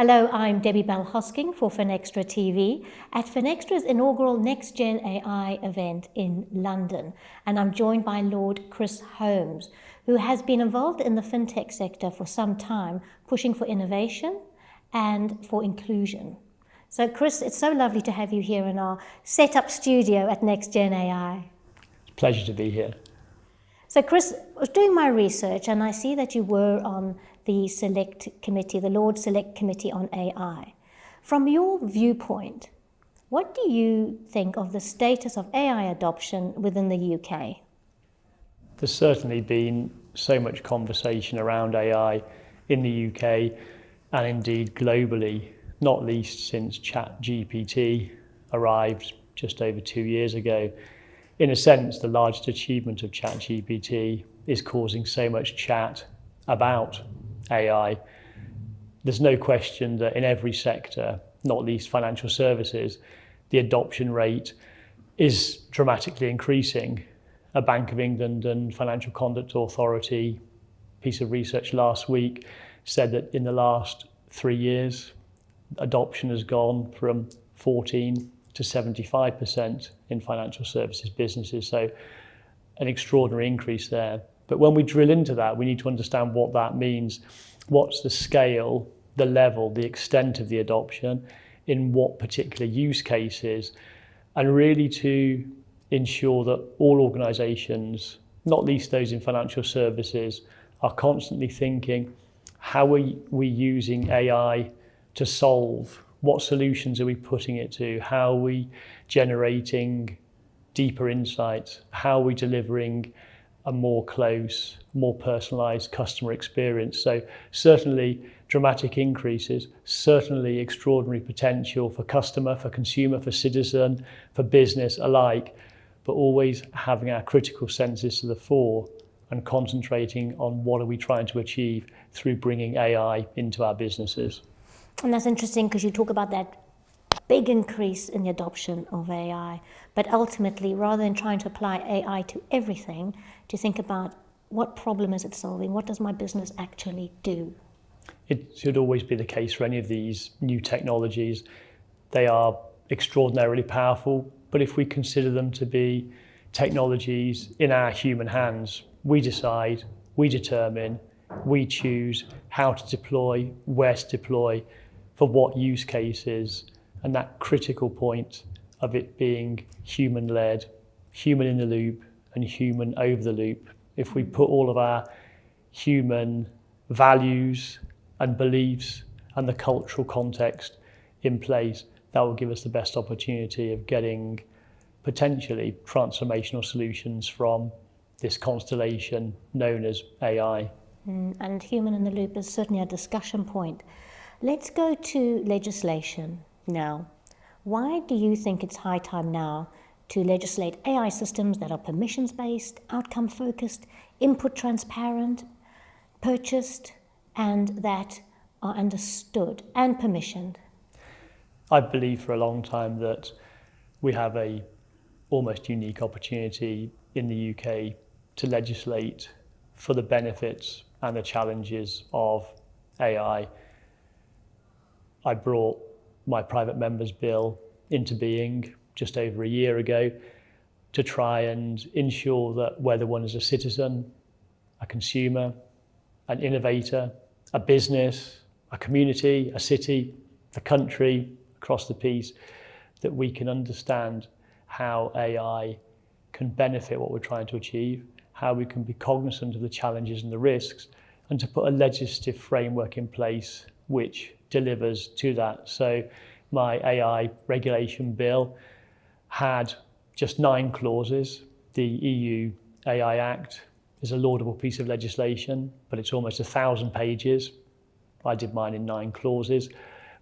Hello, I'm Debi Bell-Hosking for FinextraTV at Finextra's inaugural NextGenAI event in London. And I'm joined by Lord Chris Holmes, who has been involved in the fintech sector for some time, pushing for innovation and for inclusion. So Chris, it's so lovely to have you here in our set-up studio at NextGenAI. It's a pleasure to be here. So Chris, I was doing my research and I see that you were on the Select Committee, the Lord Select Committee on AI. From your viewpoint, what do you think of the status of AI adoption within the UK? There's certainly been so much conversation around AI in the UK and indeed globally, not least since ChatGPT arrived just over 2 years ago. In a sense, the largest achievement of ChatGPT is causing so much chat about AI. There's no question that in every sector, not least financial services, the adoption rate is dramatically increasing. A Bank of England and Financial Conduct Authority piece of research last week said that in the last 3 years, adoption has gone from 14 to 75% in financial services businesses. So an extraordinary increase there. But when we drill into that, we need to understand what that means. What's the scale, the level, the extent of the adoption, in what particular use cases, and really to ensure that all organisations, not least those in financial services, are constantly thinking, how are we using AI to solve? What solutions are we putting it to? How are we generating deeper insights? How are we delivering a more close, more personalised customer experience? So certainly dramatic increases, certainly extraordinary potential for customer, for consumer, for citizen, for business alike, but always having our critical senses to the fore and concentrating on what are we trying to achieve through bringing AI into our businesses. And that's interesting because you talk about that big increase in the adoption of AI, but ultimately, rather than trying to apply AI to everything, to think about what problem is it solving, what does my business actually do? It should always be the case for any of these new technologies. They are extraordinarily powerful, but if we consider them to be technologies in our human hands, we decide, we determine, we choose how to deploy, where to deploy, for what use cases, and that critical point of it being human-led, human in the loop, and human over the loop. If we put all of our human values and beliefs and the cultural context in place, that will give us the best opportunity of getting potentially transformational solutions from this constellation known as AI. And human in the loop is certainly a discussion point. Let's go to legislation now. Why do you think it's high time now to legislate AI systems that are permissions-based, outcome-focused, input transparent, purchased, and that are understood and permissioned? I believe for a long time that we have a almost unique opportunity in the UK to legislate for the benefits and the challenges of AI. I brought my private member's bill into being just over a year ago to try and ensure that whether one is a citizen, a consumer, an innovator, a business, a community, a city, a country, across the piece, that we can understand how AI can benefit what we're trying to achieve, how we can be cognizant of the challenges and the risks, and to put a legislative framework in place which delivers to that. So my AI regulation bill had just 9 clauses. The EU AI Act is a laudable piece of legislation, but it's almost 1,000 pages. I did mine in 9 clauses,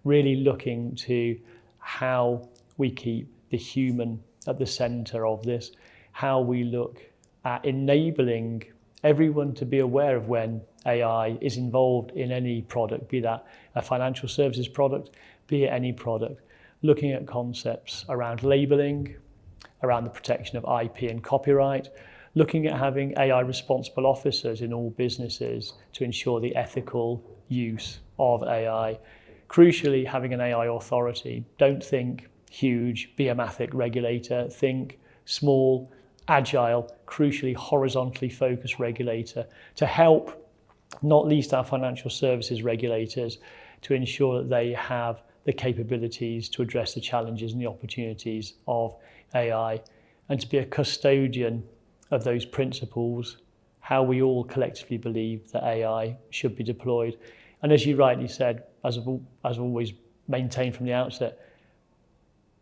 really looking to how we keep the human at the centre of this, how we look at enabling everyone to be aware of when AI is involved in any product, be that a financial services product, be it any product, looking at concepts around labelling, around the protection of IP and copyright, looking at having AI responsible officers in all businesses to ensure the ethical use of AI, crucially, having an AI authority. Don't think huge, behemathic regulator. Think small, agile, crucially horizontally focused regulator to help not least our financial services regulators to ensure that they have the capabilities to address the challenges and the opportunities of AI, and to be a custodian of those principles, how we all collectively believe that AI should be deployed. And as you rightly said, as I've always maintained from the outset,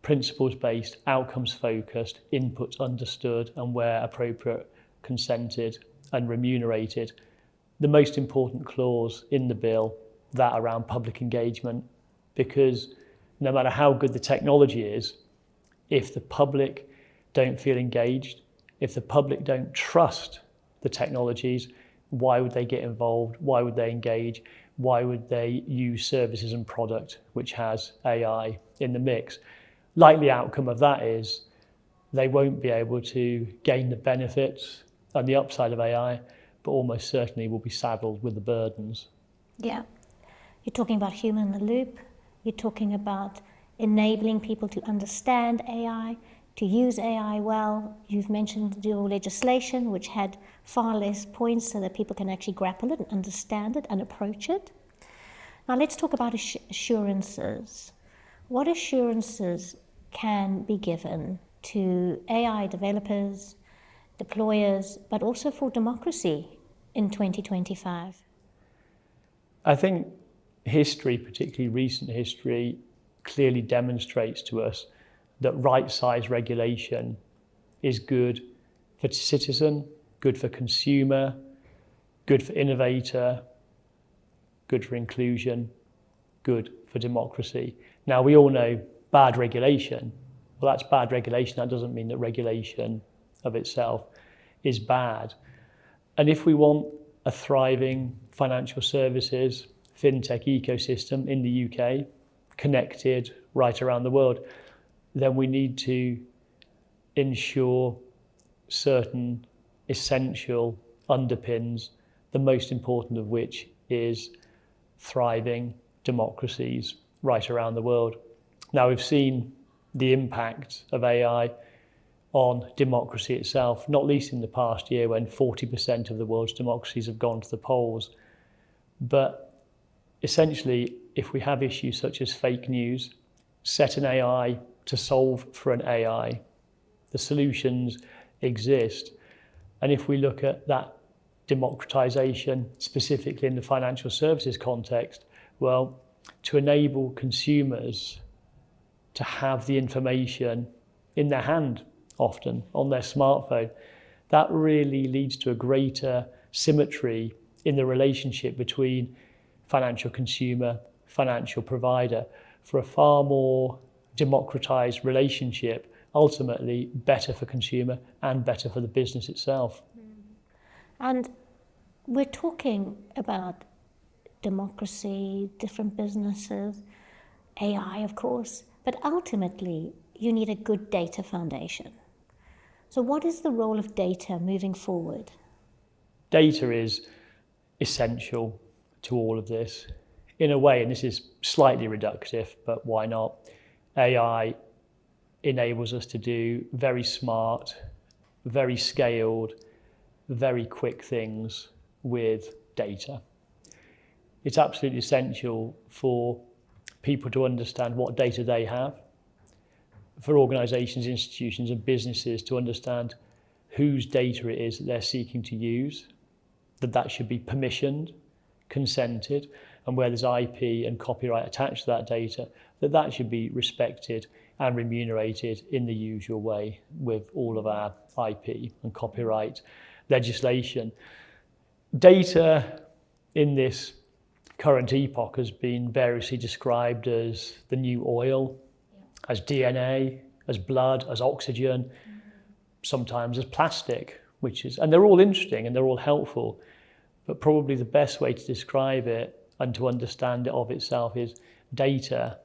principles-based, outcomes-focused, inputs understood, and where appropriate, consented and remunerated. The most important clause in the bill, that around public engagement, because no matter how good the technology is, if the public don't feel engaged, if the public don't trust the technologies, why would they get involved? Why would they engage? Why would they use services and product which has AI in the mix? Likely outcome of that is they won't be able to gain the benefits and the upside of AI, but almost certainly will be saddled with the burdens. Yeah. You're talking about human in the loop. You're talking about enabling people to understand AI, to use AI well. You've mentioned your legislation, which had far less points so that people can actually grapple it and understand it and approach it. Now let's talk about assurances. What assurances can be given to AI developers, deployers, but also for democracy in 2025? I think history, particularly recent history, clearly demonstrates to us that right-sized regulation is good for citizen, good for consumer, good for innovator, good for inclusion, good for democracy. Now, we all know bad regulation. Well, that's bad regulation. That doesn't mean that regulation of itself is bad. And if we want a thriving financial services, fintech ecosystem in the UK, connected right around the world, then we need to ensure certain essential underpins, the most important of which is thriving democracies right around the world. Now, we've seen the impact of AI on democracy itself, not least in the past year when 40% of the world's democracies have gone to the polls. But essentially, if we have issues such as fake news, set an AI to solve for an AI. The solutions exist. And if we look at that democratization, specifically in the financial services context, well, to enable consumers to have the information in their hand, often on their smartphone, that really leads to a greater symmetry in the relationship between financial consumer, financial provider, for a far more democratized relationship, ultimately better for consumer and better for the business itself. And we're talking about democracy, different businesses, AI, of course, but ultimately you need a good data foundation. So what is the role of data moving forward? Data is essential to all of this. In a way, and this is slightly reductive, but why not? AI enables us to do very smart, very scaled, very quick things with data. It's absolutely essential for people to understand what data they have, for organisations, institutions and businesses to understand whose data it is that they're seeking to use, that should be permissioned, consented, and where there's IP and copyright attached to that data, that should be respected and remunerated in the usual way with all of our IP and copyright legislation. Data in this current epoch has been variously described as the new oil, as DNA, as blood, as oxygen, sometimes as plastic, and they're all interesting and they're all helpful, but probably the best way to describe it and to understand it of itself is data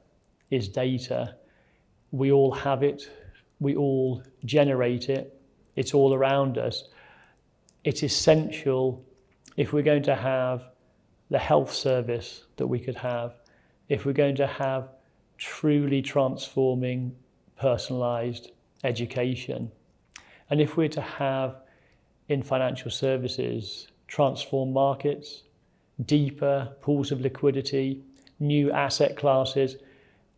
is data. We all have it, we all generate it, it's all around us. It's essential if we're going to have the health service that we could have, if we're going to have truly transforming personalised education, and if we're to have in financial services transform markets, deeper pools of liquidity, new asset classes,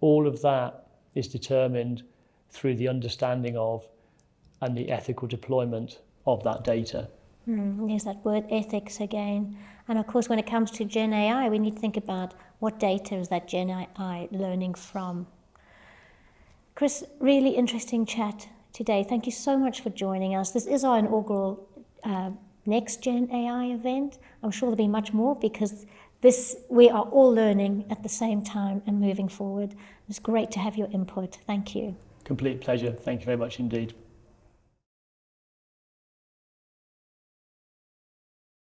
all of that is determined through the understanding of and the ethical deployment of that data. There's that word ethics again. And of course, when it comes to Gen AI, we need to think about what data is that Gen AI learning from. Chris, really interesting chat today. Thank you so much for joining us. This is our inaugural NextGenAI event. I'm sure there'll be much more because we are all learning at the same time and moving forward. It's great to have your input. Thank you. Complete pleasure. Thank you very much indeed.